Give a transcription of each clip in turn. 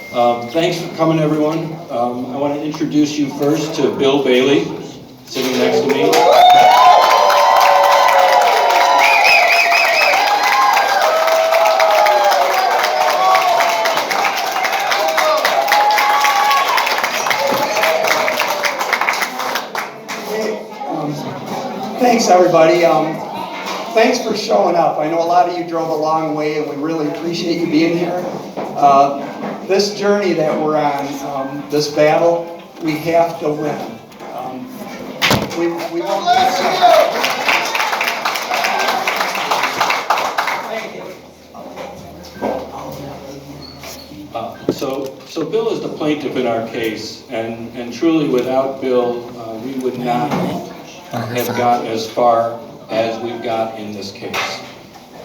Thanks for coming, everyone. I want to introduce you first to Bill Bailey, sitting next to me. Thanks, everybody. Thanks for showing up. I know a lot of you drove a long way, and we really appreciate you being here. This journey that we're on, this battle, we have to win. We won't So Bill is the plaintiff in our case, and truly without Bill, we would not have got as far as we've got in this case.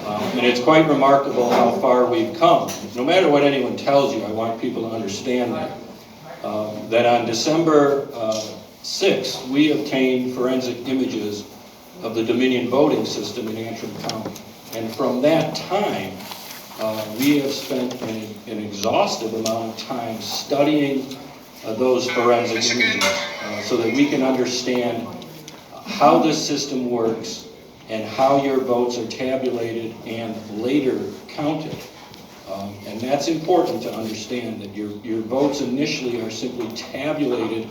And it's quite remarkable how far we've come. No matter what anyone tells you, I want people to understand that on December 6th, we obtained forensic images of the Dominion voting system in Antrim County. And from that time, we have spent an exhaustive amount of time studying those forensic images so that we can understand how this system works and how your votes are tabulated and later counted. And that's important to understand, that your votes initially are simply tabulated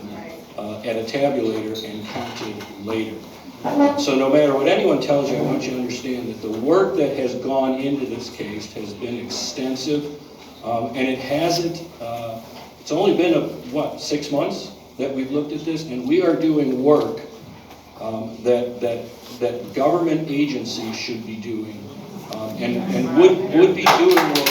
at a tabulator and counted later. So no matter what anyone tells you, I want you to understand that the work that has gone into this case has been extensive, and it hasn't, it's only been, 6 months that we've looked at this, and we are doing work that government agencies should be doing, and would be doing work.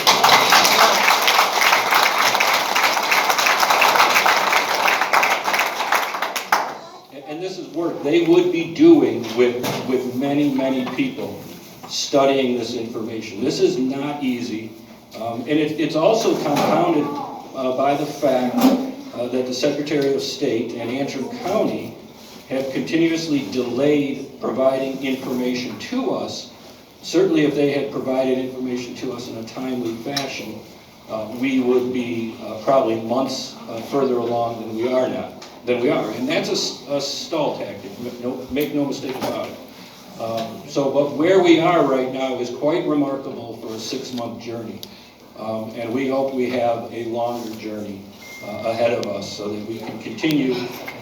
And this is work they would be doing with many, many people studying this information. This is not easy, and it's also compounded by the fact that the Secretary of State and Antrim County have continuously delayed providing information to us. Certainly if they had provided information to us in a timely fashion, we would be probably months further along than we are now. And that's a stall tactic, make no mistake about it. But where we are right now is quite remarkable for a 6-month journey. And we hope we have a longer journey ahead of us so that we can continue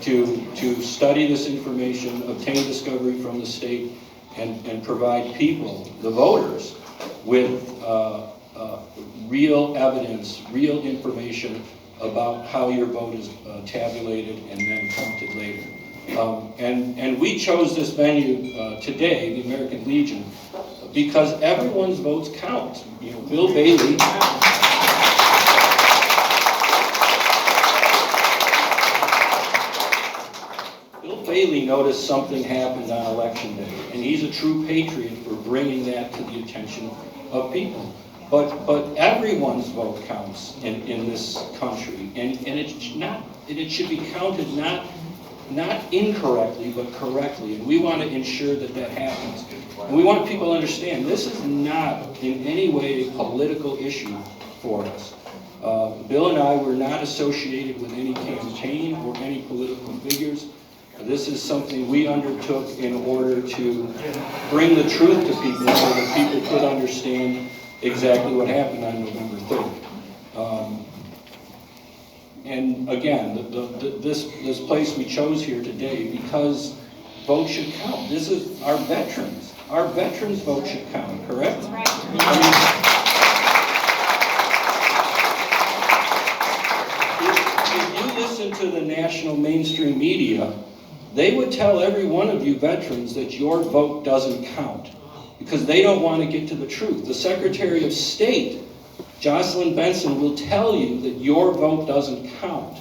to study this information, obtain discovery from the state, and provide people, the voters, with real evidence, real information about how your vote is tabulated and then counted later. And we chose this venue today, the American Legion, because everyone's votes count. You know, Bill Bailey. Bailey noticed something happened on election day, and he's a true patriot for bringing that to the attention of people. But everyone's vote counts in this country, and it should be counted not incorrectly but correctly, and we want to ensure that happens. And we want people to understand this is not in any way a political issue for us. Bill and I were not associated with any campaign or any political figures. This is something we undertook in order to bring the truth to people so that people could understand exactly what happened on November 3rd. And again, this place we chose here today because votes should count. This is our veterans. Our veterans' vote should count, correct? Right. If you listen to the national mainstream media, they would tell every one of you veterans that your vote doesn't count because they don't want to get to the truth. The Secretary of State, Jocelyn Benson, will tell you that your vote doesn't count.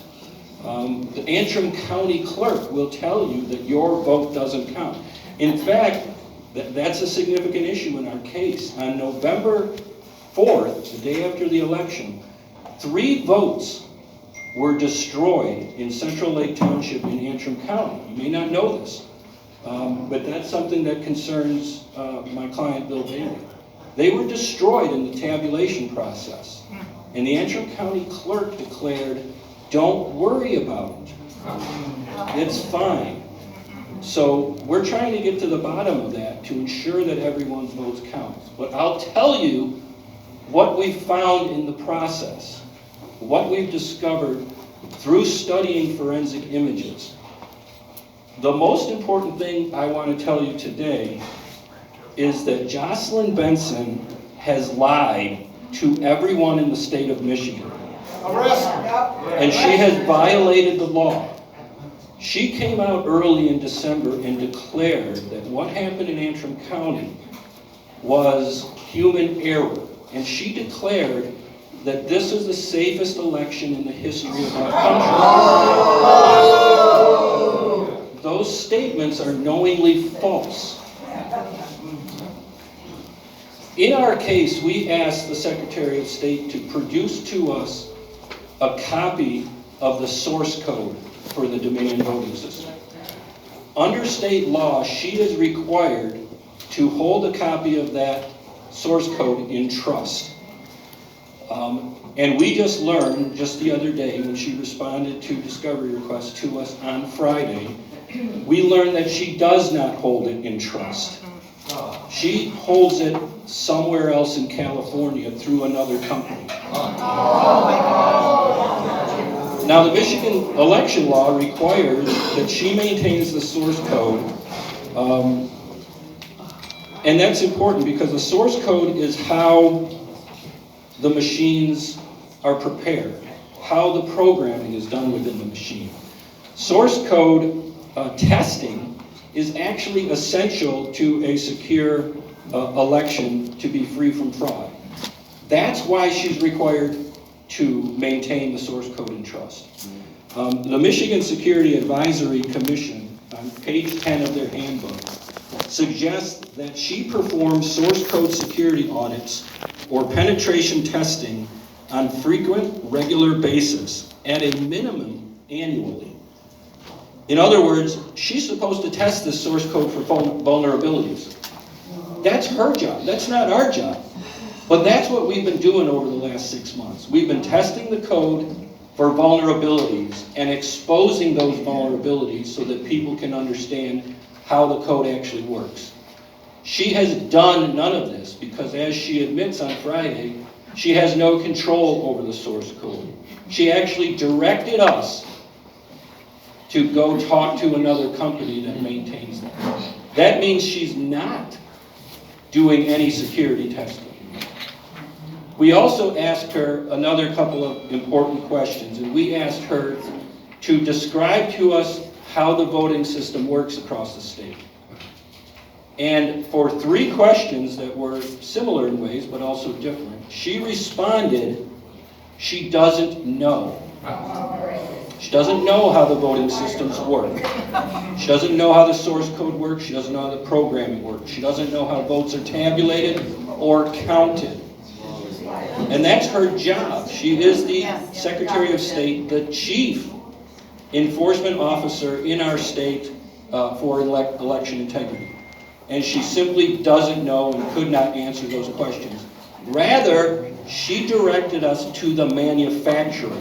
The Antrim County Clerk will tell you that your vote doesn't count. In fact, that's a significant issue in our case. On November 4th, the day after the election, 3 votes were destroyed in Central Lake Township in Antrim County. You may not know this, but that's something that concerns my client, Bill Bailey. They were destroyed in the tabulation process. And the Antrim County Clerk declared, don't worry about it. It's fine. So we're trying to get to the bottom of that to ensure that everyone's votes count. But I'll tell you what we found in the process, what we've discovered through studying forensic images. The most important thing I want to tell you today is that Jocelyn Benson has lied to everyone in the state of Michigan. And she has violated the law. She came out early in December and declared that what happened in Antrim County was human error. And she declared that this is the safest election in the history of our country. Those statements are knowingly false. In our case, we asked the Secretary of State to produce to us a copy of the source code for the Dominion voting system. Under state law, she is required to hold a copy of that source code in trust. And we just learned just the other day when she responded to discovery requests to us on Friday, we learned that she does not hold it in trust. She holds it somewhere else in California through another company. Now, the Michigan election law requires that she maintains the source code, and that's important because the source code is how the machines are prepared, how the programming is done within the machine. Source code testing is actually essential to a secure election to be free from fraud. That's why she's required to maintain the source code in trust. The Michigan Security Advisory Commission, on page 10 of their handbook, suggests that she performs source code security audits or penetration testing on frequent, regular basis, at a minimum annually. In other words, she's supposed to test this source code for vulnerabilities. That's her job. That's not our job. But that's what we've been doing over the last 6 months. We've been testing the code for vulnerabilities and exposing those vulnerabilities so that people can understand how the code actually works. She has done none of this because, as she admits on Friday, she has no control over the source code. She actually directed us to go talk to another company that maintains that. That means she's not doing any security testing. We also asked her another couple of important questions, and we asked her to describe to us how the voting system works across the state. And for 3 questions that were similar in ways, but also different, she responded, she doesn't know. She doesn't know how the voting systems work. She doesn't know how the source code works. She doesn't know how the programming works. She doesn't know how votes are tabulated or counted. And that's her job. She is the Secretary of State, the chief enforcement officer in our state for election integrity. And she simply doesn't know and could not answer those questions. Rather, she directed us to the manufacturer.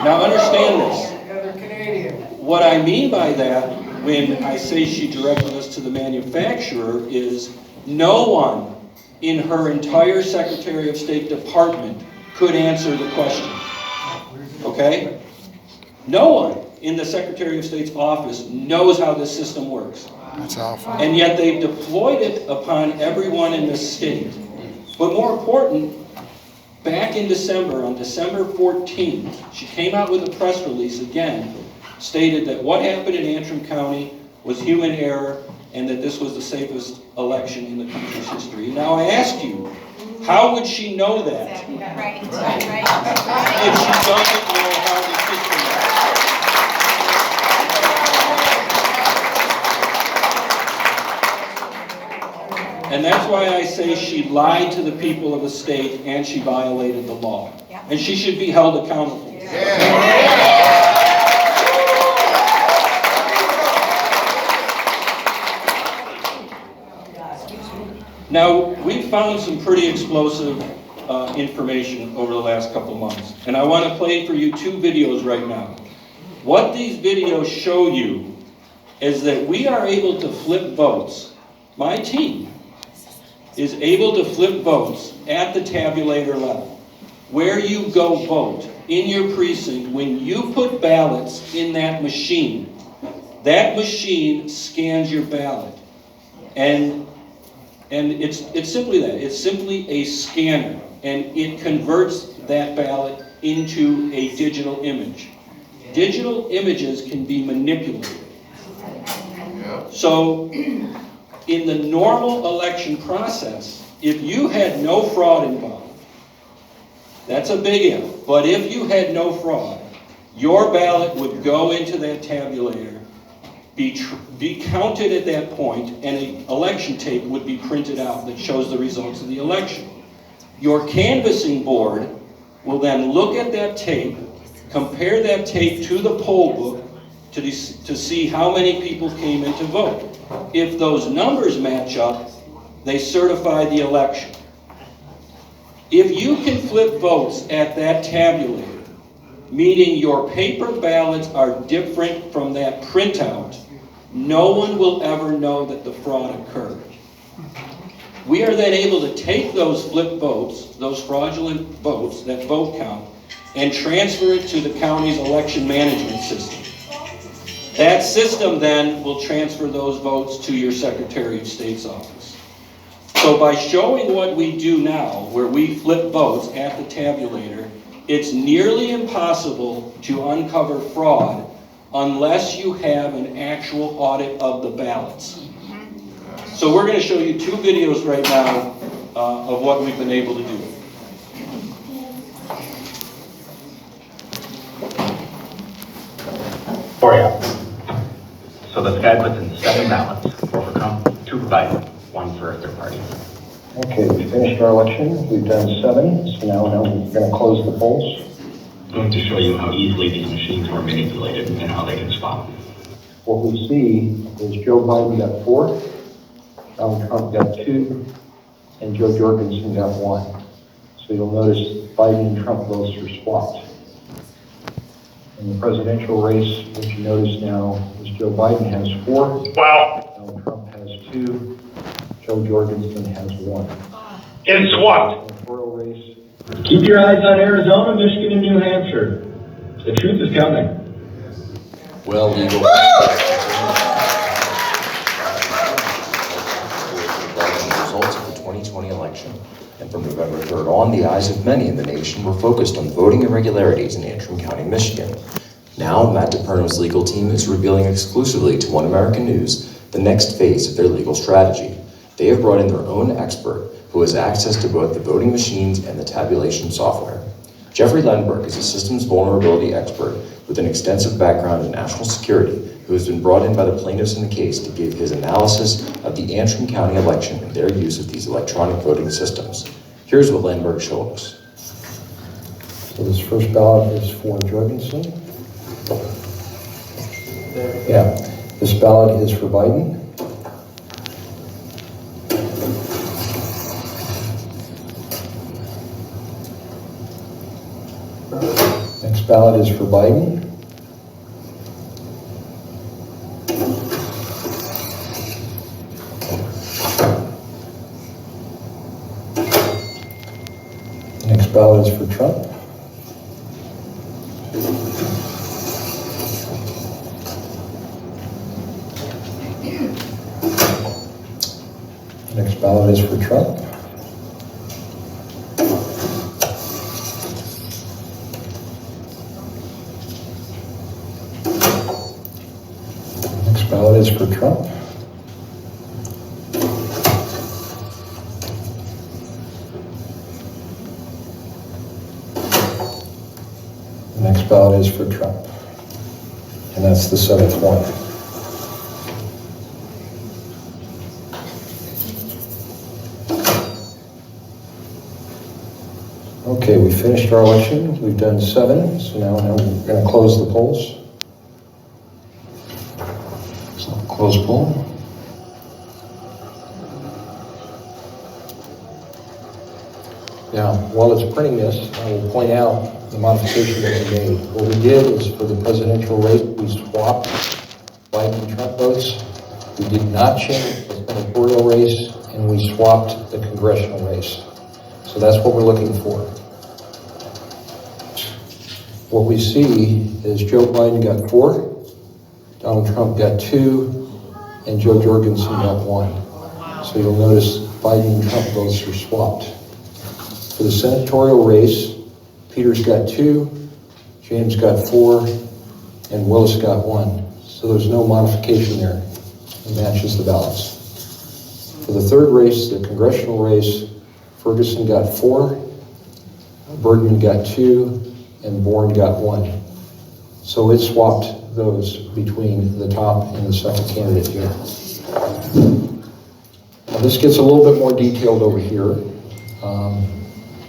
Now understand this. What I mean by that, when I say she directed us to the manufacturer, is no one in her entire Secretary of State department could answer the question. Okay? No one in the Secretary of State's office knows how this system works. That's awful. And yet they've deployed it upon everyone in the state. But more important, back in December, on December 14th, she came out with a press release again, stated that what happened in Antrim County was human error and that this was the safest election in the country's history. Now I ask you, how would she know that if she doesn't know how the system works? And that's why I say she lied to the people of the state and she violated the law. And she should be held accountable. Now, we found some pretty explosive information over the last couple of months. And I want to play for you 2 videos right now. What these videos show you is that we are able to flip votes. My team is able to flip votes at the tabulator level. Where you go vote in your precinct, when you put ballots in that machine scans your ballot. And it's simply that. It's simply a scanner, and it converts that ballot into a digital image. Digital images can be manipulated. So, in the normal election process, if you had no fraud involved, that's a big if, but if you had no fraud, your ballot would go into that tabulator, be counted at that point, and an election tape would be printed out that shows the results of the election. Your canvassing board will then look at that tape, compare that tape to the poll book to see how many people came in to vote. If those numbers match up, they certify the election. If you can flip votes at that tabulator, meaning your paper ballots are different from that printout, no one will ever know that the fraud occurred. We are then able to take those flip votes, those fraudulent votes, that vote count, and transfer it to the county's election management system. That system then will transfer those votes to your Secretary of State's office. So by showing what we do now, where we flip votes at the tabulator, it's nearly impossible to uncover fraud unless you have an actual audit of the ballots. So we're going to show you 2 videos right now of what we've been able to do. So this guy puts in 7 ballots, 4 for Trump, 2 for Biden, 1 for a third party. Okay, we finished our election. We've done 7, so now we're going to close the polls. I'm going to show you how easily these machines were manipulated and how they can spot them. What we see is Joe Biden got 4, Donald Trump got 2, and Joe Jorgensen got 1. So you'll notice Biden and Trump votes are swapped. In the presidential race, what you notice now is Joe Biden has 4, Donald Trump has 2, Joe Jorgensen has 1. It's swapped. Electoral race. Keep your eyes on Arizona, Michigan, and New Hampshire. The truth is coming. Well, legal. Results of the 2020 election. And from November 3rd on, the eyes of many in the nation were focused on voting irregularities in Antrim County, Michigan. Now, Matt Deperno's legal team is revealing exclusively to One American News the next phase of their legal strategy. They have brought in their own expert who has access to both the voting machines and the tabulation software. Jeffrey Lenberg is a systems vulnerability expert with an extensive background in national security who has been brought in by the plaintiffs in the case to give his analysis of the Antrim County election and their use of these electronic voting systems. Here's what Lenberg showed us. So this first ballot is for Jorgensen. Yeah, this ballot is for Biden. Next ballot is for Biden. Next ballot is for Trump. Next ballot is for Trump. Next ballot is for Trump. Next ballot is for Trump. And that's the 7th one. Okay, we finished our election. We've done 7, so now we're going to close the polls. So close poll. Now, while it's printing this, I will point out the modification that we made. What we did is for the presidential race, we swapped Biden and Trump votes. We did not change the senatorial race, and we swapped the congressional race. So that's what we're looking for. What we see is Joe Biden got 4, Donald Trump got 2, and Joe Jorgensen got 1. So you'll notice Biden and Trump votes are swapped. For the senatorial race, Peters got 2, James got 4, and Willis got 1. So there's no modification there. It matches the ballots. For the third race, the congressional race, Ferguson got 4, Bergman got 2, and Bourne got 1. So it swapped those between the top and the second candidate here. Now this gets a little bit more detailed over here.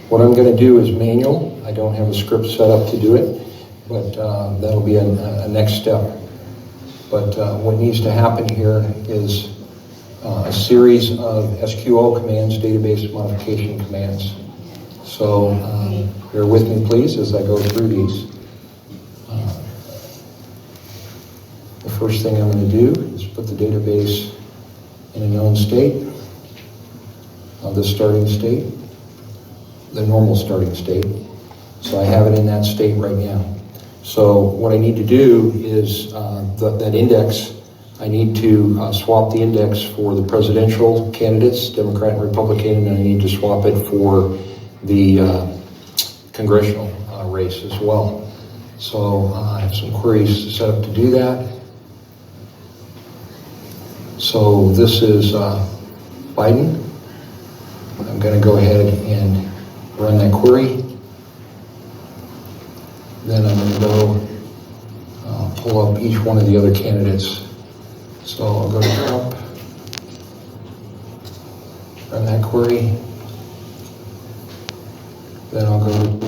What I'm going to do is manual. I don't have a script set up to do it, but that'll be a next step. But what needs to happen here is a series of SQL commands, database modification commands. So bear with me, please, as I go through these. The first thing I'm going to do is put the database in a known state, the starting state, the normal starting state. So I have it in that state right now. So what I need to do is that index, I need to swap the index for the presidential candidates, Democrat and Republican, and I need to swap it for the congressional race as well. So I have some queries set up to do that. So this is Biden. I'm going to go ahead and run that query. Then I'm going to go pull up each one of the other candidates. So I'll go to Trump, run that query. Then I'll go to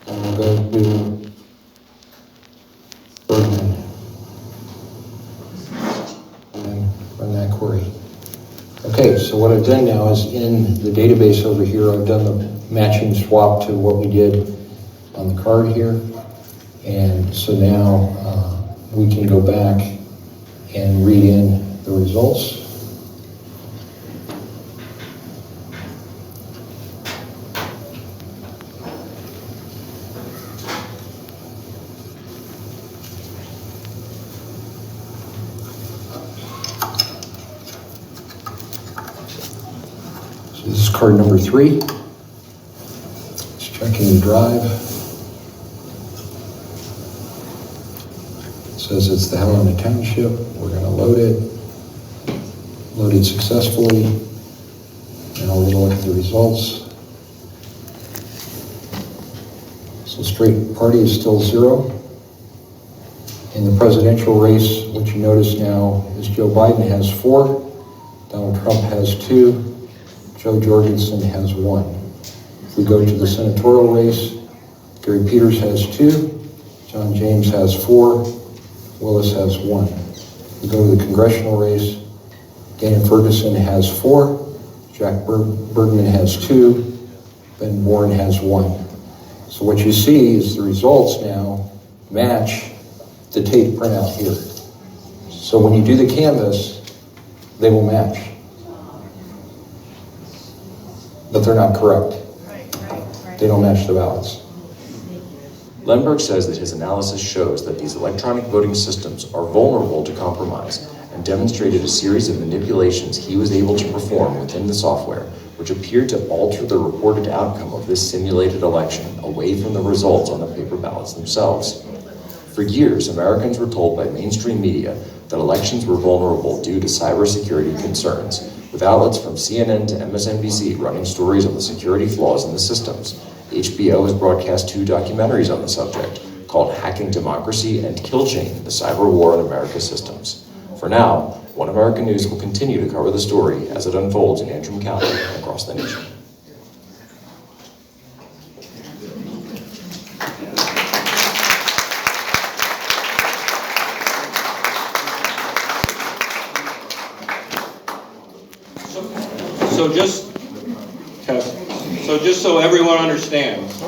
I'll go to Bergman, and then run that query. Okay, so what I've done now is in the database over here, I've done the matching swap to what we did on the card here. And so now we can go back and read in the results. So this is card number 3. It's checking the drive. Says it's the Helena Township. We're going to load it. Loaded successfully. Now we're going to look at the results. So straight party is still 0. In the presidential race, what you notice now is Joe Biden has 4, Donald Trump has 2, Joe Jorgensen has 1. If we go to the senatorial race, Gary Peters has 2, John James has 4, Willis has 1. We go to the congressional race, Dana Ferguson has 4, Jack Bergman has 2, Ben Bourne has 1. So what you see is the results now match the tape printout here. So when you do the canvas, they will match. But they're not correct. They don't match the ballots. Lenberg says that his analysis shows that these electronic voting systems are vulnerable to compromise and demonstrated a series of manipulations he was able to perform within the software, which appeared to alter the reported outcome of this simulated election away from the results on the paper ballots themselves. For years, Americans were told by mainstream media that elections were vulnerable due to cybersecurity concerns, with outlets from CNN to MSNBC running stories on the security flaws in the systems. HBO has broadcast 2 documentaries on the subject, called Hacking Democracy and Kill Chain, the Cyber War on America's Systems. For now, One American News will continue to cover the story as it unfolds in Antrim County and across the nation. so just so everyone understands,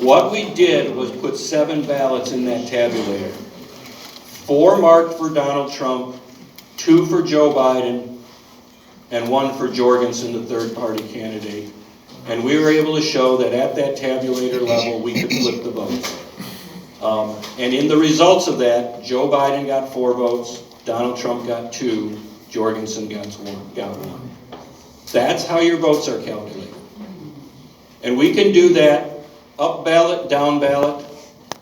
what we did was put 7 ballots in that tabulator. 4 marked for Donald Trump, 2 for Joe Biden, and 1 for Jorgensen, the third-party candidate. And we were able to show that at that tabulator level, we could flip the votes. And in the results of that, Joe Biden got 4 votes, Donald Trump got 2, Jorgensen got 1. That's how your votes are calculated. And we can do that up ballot, down ballot,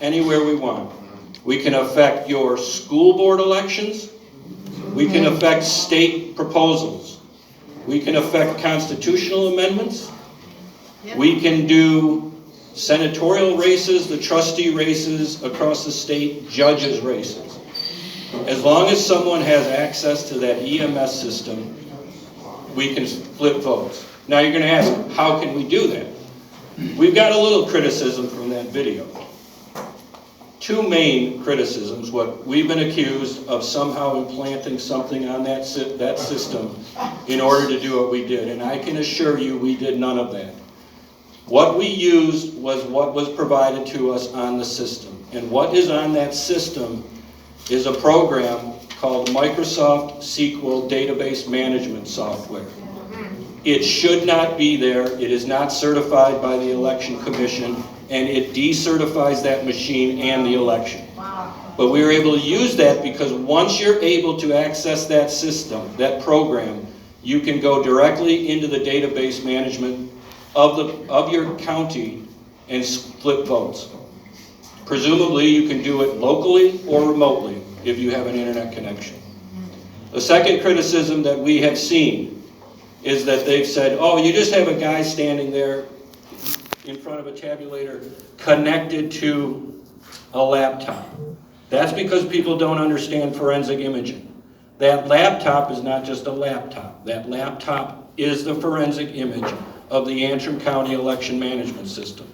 anywhere we want. We can affect your school board elections. We can affect state proposals. We can affect constitutional amendments. We can do senatorial races, the trustee races across the state, judges races. As long as someone has access to that EMS system, we can flip votes. Now you're going to ask, how can we do that? We've got a little criticism from that video. 2 main criticisms. What we've been accused of somehow implanting something on that system in order to do what we did. And I can assure you we did none of that. What we used was what was provided to us on the system. And what is on that system is a program called Microsoft SQL Database Management Software. It should not be there. It is not certified by the Election Commission, and it decertifies that machine and the election. But we were able to use that because once you're able to access that system, that program, you can go directly into the database management of your county and flip votes. Presumably, you can do it locally or remotely if you have an internet connection. The second criticism that we have seen is that they've said, oh, you just have a guy standing there in front of a tabulator connected to a laptop. That's because people don't understand forensic imaging. That laptop is not just a laptop. That laptop is the forensic image of the Antrim County election management system.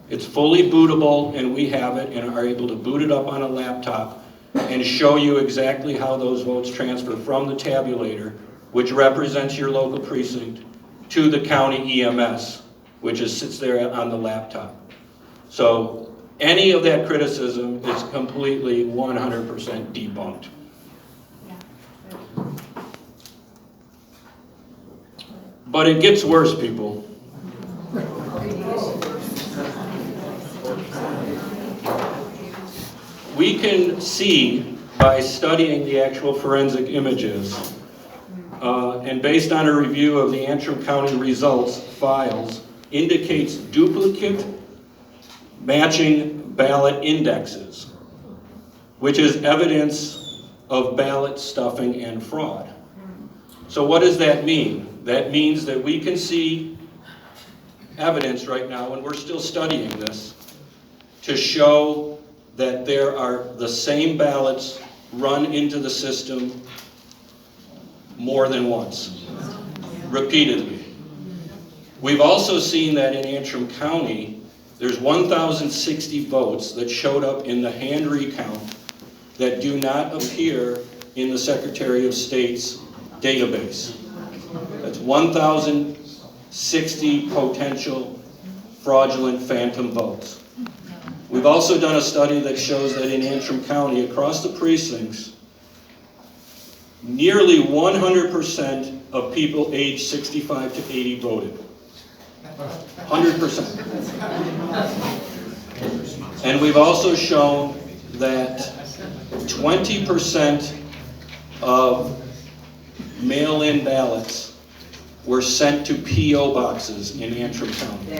It's fully bootable, and we have it and are able to boot it up on a laptop and show you exactly how those votes transfer from the tabulator, which represents your local precinct, to the county EMS, which sits there on the laptop. So any of that criticism is completely 100% debunked. But it gets worse, people. We can see by studying the actual forensic images, and based on a review of the Antrim County results files, indicates duplicate matching ballot indexes, which is evidence of ballot stuffing and fraud. So what does that mean? That means that we can see evidence right now, and we're still studying this, to show that there are the same ballots run into the system more than once, repeatedly. We've also seen that in Antrim County, there's 1,060 votes that showed up in the hand recount that do not appear in the Secretary of State's database. That's 1,060 potential fraudulent phantom votes. We've also done a study that shows that in Antrim County, across the precincts, nearly 100% of people aged 65 to 80 voted. 100%. And we've also shown that 20% of mail-in ballots were sent to P.O. boxes in Antrim County.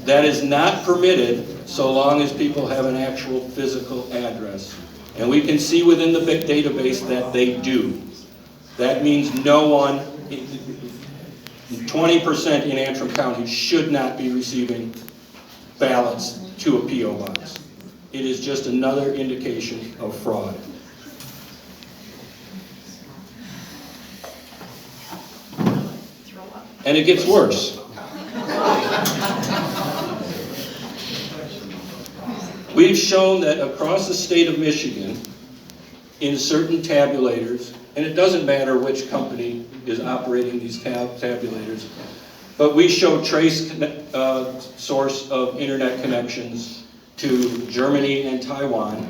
That is not permitted so long as people have an actual physical address. And we can see within the big database that they do. That means no one, 20% in Antrim County should not be receiving ballots to a P.O. box. It is just another indication of fraud. And it gets worse. We've shown that across the state of Michigan, in certain tabulators, and it doesn't matter which company is operating these tabulators, but we show trace source of internet connections to Germany and Taiwan.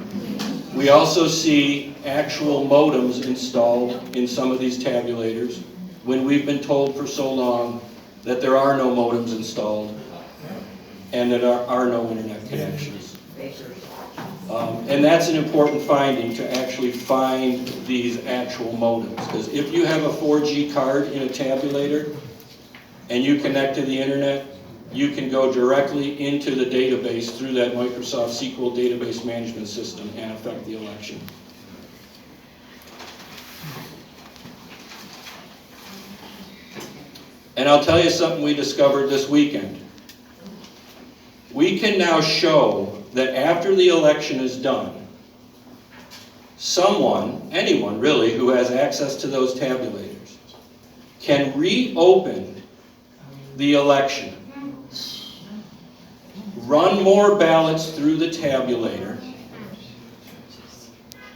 We also see actual modems installed in some of these tabulators when we've been told for so long that there are no modems installed and that there are no internet connections. And that's an important finding, to actually find these actual modems. Because if you have a 4G card in a tabulator and you connect to the internet, you can go directly into the database through that Microsoft SQL database management system and affect the election. And I'll tell you something we discovered this weekend. We can now show that after the election is done, someone, anyone really, who has access to those tabulators can reopen the election, run more ballots through the tabulator,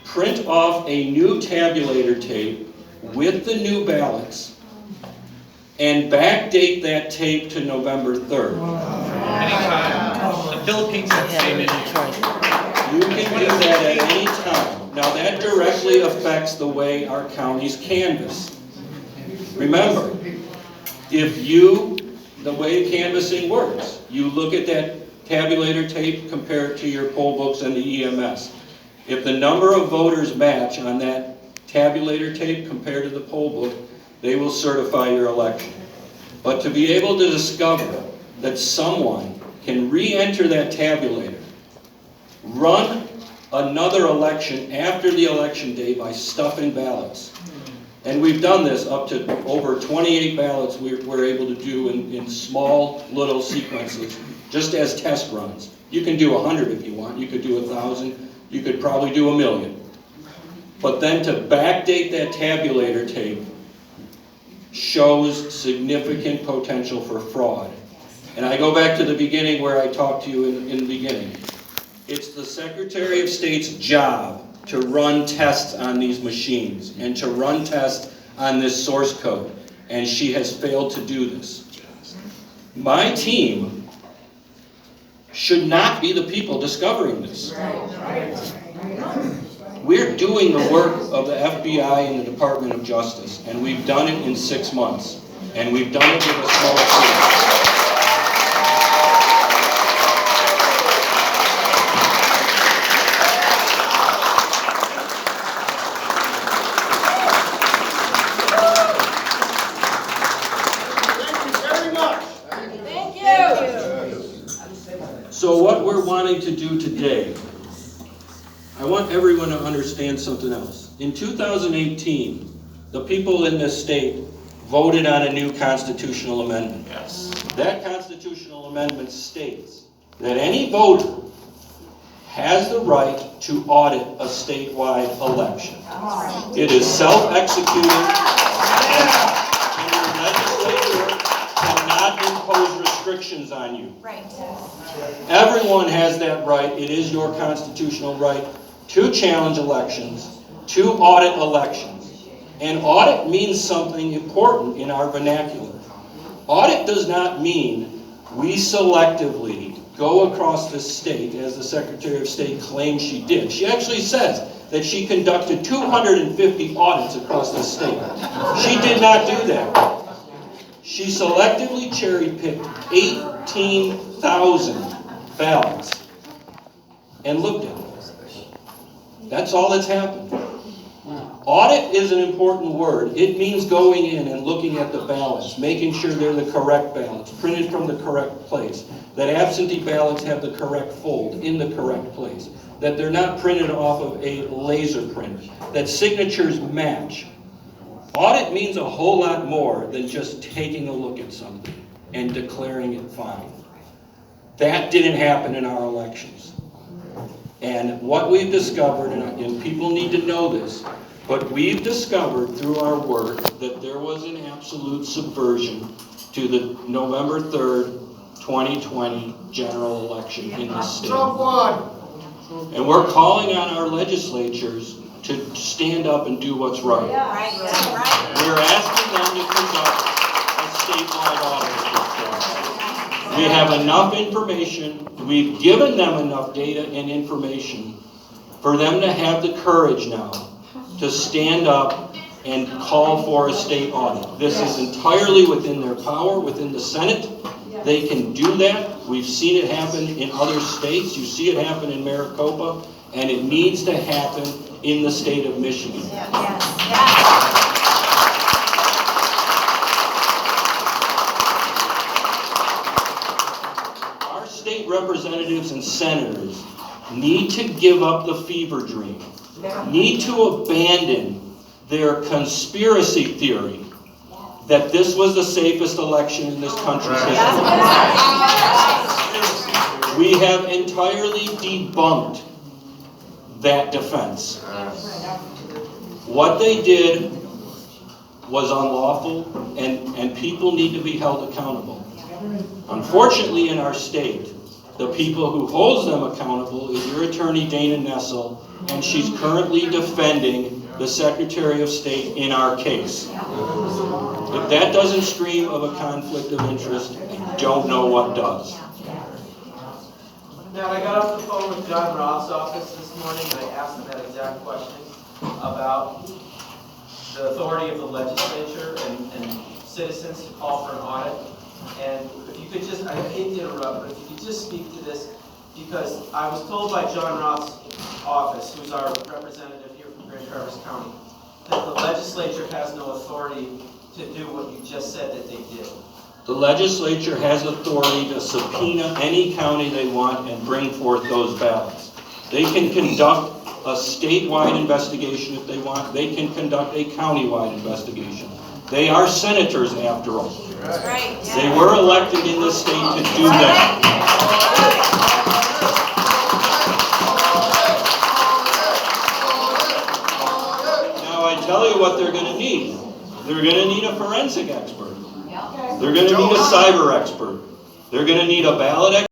print off a new tabulator tape with the new ballots, and backdate that tape to November 3rd. Anytime. The Philippines have the same issue. You can do that at any time. Now that directly affects the way our counties canvass. Remember, the way canvassing works, you look at that tabulator tape, compare it to your poll books and the EMS. If the number of voters match on that tabulator tape compared to the poll book, they will certify your election. But to be able to discover that someone can re-enter that tabulator, run another election after the election day by stuffing ballots. And we've done this up to over 28 ballots we're able to do in small little sequences, just as test runs. You can do 100 if you want, you could do 1,000, you could probably do 1,000,000. But then to backdate that tabulator tape shows significant potential for fraud. And I go back to the beginning where I talked to you in the beginning. It's the Secretary of State's job to run tests on these machines and to run tests on this source code. And she has failed to do this. My team should not be the people discovering this. We're doing the work of the FBI and the Department of Justice, and we've done it in 6 months. And we've done it with a small team. So what we're wanting to do today, I want everyone to understand something else. In 2018, the people in this state voted on a new constitutional amendment. Yes. That constitutional amendment states that any voter has the right to audit a statewide election. It is self-executing, and your legislature cannot impose restrictions on you. Right. Everyone has that right. It is your constitutional right to challenge elections, to audit elections. And audit means something important in our vernacular. Audit does not mean we selectively go across the state, as the Secretary of State claims she did. She actually says that she conducted 250 audits across the state. She did not do that. She selectively cherry-picked 18,000 ballots and looked at them. That's all that's happened. Audit is an important word. It means going in and looking at the ballots, making sure they're the correct ballots, printed from the correct place, that absentee ballots have the correct fold in the correct place, that they're not printed off of a laser printer, that signatures match. Audit means a whole lot more than just taking a look at something and declaring it fine. That didn't happen in our elections. And what we've discovered, and people need to know this, but we've discovered through our work that there was an absolute subversion to the November 3rd, 2020 general election in the state. And we're calling on our legislatures to stand up and do what's right. Right. We're asking them to conduct a statewide audit at this point. We have enough information, we've given them enough data and information for them to have the courage now to stand up and call for a state audit. This is entirely within their power, within the Senate. They can do that. We've seen it happen in other states. You see it happen in Maricopa, and it needs to happen in the state of Michigan. Our state representatives and senators need to give up the fever dream, need to abandon their conspiracy theory that this was the safest election in this country's history. We have entirely debunked that defense. What they did was unlawful, and people need to be held accountable. Unfortunately, in our state, the people who holds them accountable is your attorney, Dana Nessel, and she's currently defending the Secretary of State in our case. If that doesn't scream of a conflict of interest, I don't know what does. Now, I got off the phone with John Roth's office this morning, and I asked him that exact question about the authority of the legislature and citizens to call for an audit. And if you could just, I hate to interrupt, but if you could just speak to this, because I was told by John Roth's office, who's our representative here from Grand Traverse County, that the legislature has no authority to do what you just said that they did. The legislature has authority to subpoena any county they want and bring forth those ballots. They can conduct a statewide investigation if they want. They can conduct a countywide investigation. They are senators after all. Right. They were elected in this state to do that. Now I tell you what they're going to need. They're going to need a forensic expert. They're going to need a cyber expert. They're going to need a ballot expert.